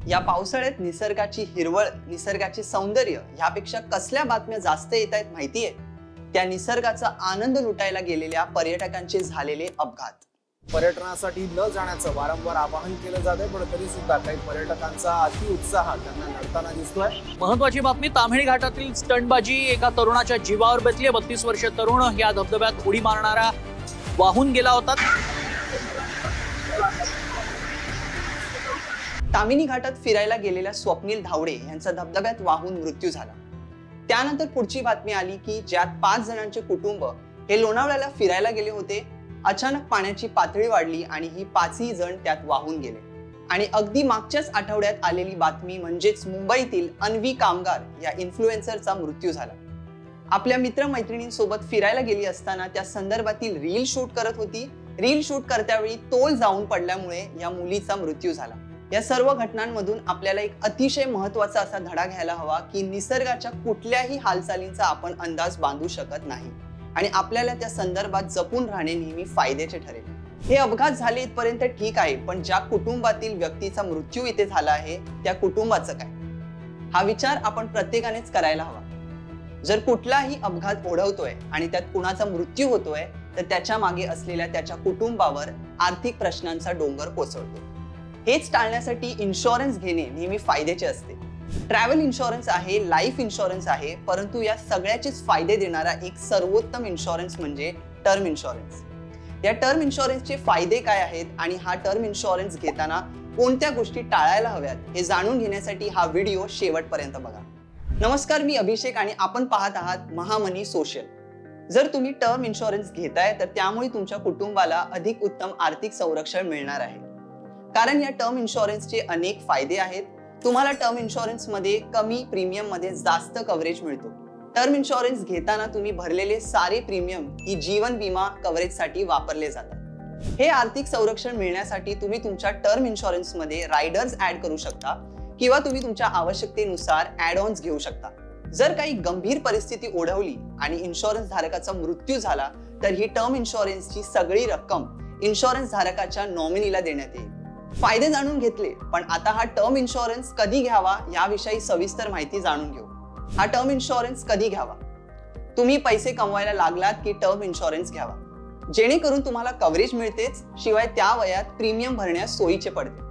या पावसाळ्यात निसर्गाची हिरवळ, निसर्गाचे सौंदर्य ह्यापेक्षा कसल्या बातम्या जास्त येत आहेत माहितीये? त्या निसर्गाचा आनंद लुटायला गेलेल्या पर्यटकांचे झालेले अपघात. पर्यटनासाठी न जाण्याचं वारंवार आवाहन केलं जाते, पण तरी सुद्धा काही पर्यटकांचा अतिउत्साह त्यांना नडताना दिसतोय. महत्वाची बातमी, ताम्हिणी घाटातील स्टंटबाजी एका तरुणाच्या जीवावर बेतली. 32 वर्षीय तरुण या धबधब्यात उडी मारणारा वाहून गेला होता. ताम्हिणी घाटात फिरायला गेलेल्या स्वप्नील धावडे यांचा धबधब्यात वाहून मृत्यू झाला. त्यानंतर पुढची बातमी आली की ज्यात 5 जणांचे कुटुंब हे लोणावळ्याला फिरायला गेले होते. अचानक पाण्याची पातळी वाढली आणि ही 5ही जण त्यात वाहून गेले. आणि अगदी मागच्याच आठवड्यात आलेली बातमी म्हणजेच मुंबईतील अन्वी कामगार या इन्फ्लुएन्सरचा मृत्यू झाला. आपल्या मित्रमैत्रिणींसोबत फिरायला गेली असताना त्या संदर्भातील रील शूट करत होती. रील शूट करत्यावेळी तोल जाऊन पडल्यामुळे या मुलीचा मृत्यू झाला. या सर्व घटनांमधून आपल्याला एक अतिशय महत्त्वाचा असा धडा घ्यायला हवा की निसर्गाच्या कुठल्याही हालचालींचा आपण अंदाज बांधू शकत नाही आणि आपल्याला त्या संदर्भात जपून राहणे नेहमी फायद्याचे ठरेल. हे अपघात झाले इथपर्यंत ठीक आहे, पण ज्या कुटुंबातील व्यक्तीचा मृत्यू इथे झाला आहे त्या कुटुंबाचं काय? हा विचार आपण प्रत्येकानेच करायला हवा. जर कुठलाही अपघात ओढवतोय आणि त्यात कुणाचा मृत्यू होतोय तर त्याच्या मागे असलेल्या त्याच्या कुटुंबावर आर्थिक प्रश्नांचा डोंगर कोसळतो. हेच टाळण्यासाठी इन्शुरन्स घेणे नेहमी फायद्याचे असते. ट्रॅव्हल इन्शुरन्स आहे, लाईफ इन्शुरन्स आहे, परंतु या सगळ्याचेच फायदे देणारा एक सर्वोत्तम इन्शुरन्स म्हणजे टर्म इन्शुरन्स. या टर्म इन्शुरन्सचे फायदे काय आहेत आणि हा टर्म इन्शुरन्स घेताना कोणत्या गोष्टी टाळायला हव्यात हे जाणून घेण्यासाठी हा व्हिडिओ शेवटपर्यंत बघा. नमस्कार, मी अभिषेक आणि आपण पाहत आहात महामनी सोशल. जर तुम्ही टर्म इन्शुरन्स घेताय तर त्यामुळे तुमच्या कुटुंबाला अधिक उत्तम आर्थिक संरक्षण मिळणार आहे. कारण या टर्म इन्शुरन्सचे अनेक फायदे आहेत. तुम्हाला टर्म इन्शुरन्स मध्ये कमी प्रीमियम मध्ये जास्त कव्हरेज मिळतो. टर्म इन्शुरन्स घेताना तुम्ही भरलेले सारे प्रीमियम ही जीवन विमा कव्हरेजसाठी वापरले जातात. हे आर्थिक संरक्षण मिळण्यासाठी तुम्ही तुमच्या टर्म इन्शुरन्स मध्ये रायडर्स ऍड करू शकता किंवा तुम्ही तुमच्या आवश्यकतेनुसार ऍड ऑन्स घेऊ शकता. जर काही गंभीर परिस्थिती ओढवली आणि इन्शुरन्स धारकाचा मृत्यू झाला तर ही टर्म इन्शुरन्सची सगळी रक्कम इन्शुरन्स धारकाच्या नॉमिनीला देण्यात येईल. फायदे जाणून घेतले, पण आता हा टर्म इन्शुरन्स कधी घ्यावा याविषयी सविस्तर माहिती जाणून घेऊ. हा टर्म इन्शुरन्स कधी घ्यावा? तुम्ही पैसे कमवायला लागलात की टर्म इन्शुरन्स घ्यावा, जेणेकरून तुम्हाला कव्हरेज मिळतेच, शिवाय त्या वयात प्रीमियम भरण्यास सोयीचे पडते.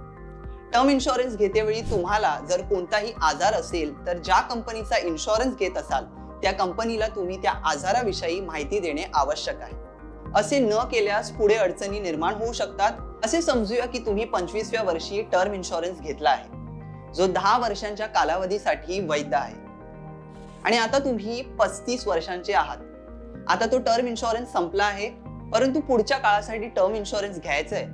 टर्म इन्शुरन्स घेतेवेळी तुम्हाला जर कोणताही आजार असेल तर ज्या कंपनीचा इन्शुरन्स घेत असाल त्या कंपनीला तुम्ही त्या आजाराविषयी माहिती देणे आवश्यक आहे. असे न केल्यास पुढे अडचणी निर्माण होऊ शकतात. असे समजूया की तुम्ही 25व्या वर्षी टर्म इन्शुरन्स घेतला आहे, जो 10 वर्षांच्या कालावधीसाठी वैध आहे आणि आता तुम्ही 35 वर्षांचे आहात. आता तो टर्म इन्शुरन्स संपला आहे, परंतु पुढच्या काळासाठी टर्म इन्शुरन्स घ्यायचंय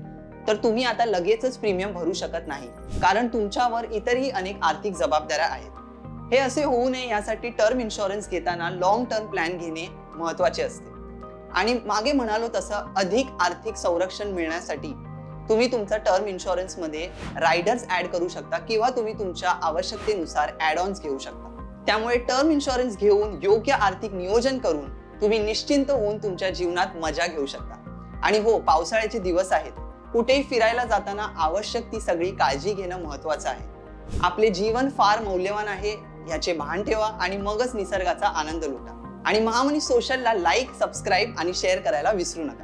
तर तुम्ही आता लगेचच प्रीमियम भरू शकत नाही, कारण तुमच्यावर इतरही अनेक आर्थिक जबाबदाऱ्या आहेत. हे असे होऊ नये यासाठी टर्म इन्शुरन्स घेताना लॉंग टर्म प्लॅन घेणे महत्त्वाचे असते. आणि मागे म्हणालो तसं अधिक आर्थिक संरक्षण मिळण्यासाठी तुम्ही तुमचा टर्म इन्शुरन्स मध्ये रायडर्स ऍड करू शकता किंवा तुम्ही तुमच्या आवश्यकतेनुसार ऍड ऑन्स घेऊ शकता. त्यामुळे टर्म इन्शुरन्स घेऊन योग्य आर्थिक नियोजन करून तुम्ही निश्चिंत होऊन तुमच्या जीवनात मजा घेऊ शकता. आणि हो, पावसाळ्याचे दिवस आहेत, कुठेही फिरायला जाताना आवश्यक ती सगळी काळजी घेणं महत्त्वाचं आहे. आपले जीवन फार मौल्यवान आहे याचे भान ठेवा आणि मगच निसर्गाचा आनंद लुटा. आणि महामनी सोशलला लाईक, सबस्क्राईब आणि शेअर करायला विसरू नका.